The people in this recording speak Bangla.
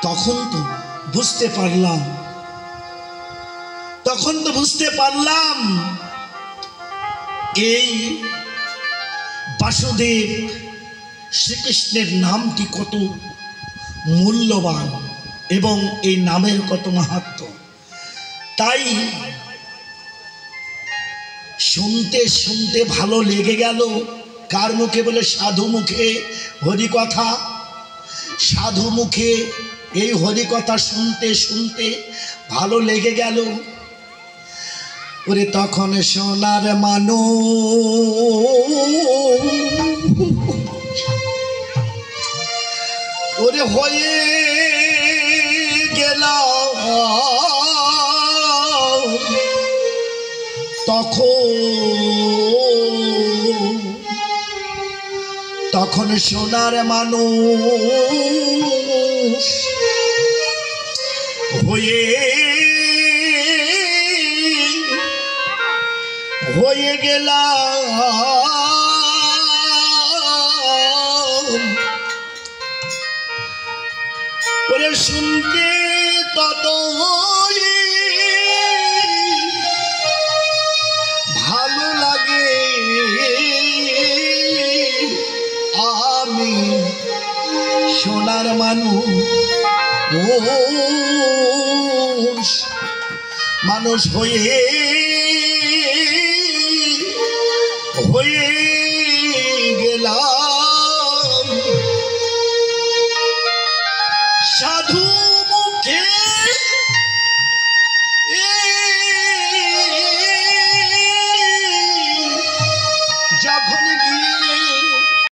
তখন তো বুঝতে পারলাম এই বাসুদেব শ্রীকৃষ্ণের নামটি কত মূল্যবান এবং এই নামের কত মাহাত্ম্য। তাই শুনতে শুনতে ভালো লেগে গেল। কার মুখে? বলে সাধু মুখে হরিকথা। সাধু মুখে এই হরিকথা শুনতে শুনতে ভালো লেগে গেল। ওরে তখন সোনার মানুষ ওরে হয়ে গেল তখন সোনার মানুষ হয়ে গেলাম। ওরে শুনতে তত ভালো লাগে আমি সোনার মানুষ হয়ে গেলাম। সাধু মুখে যখন গিয়ে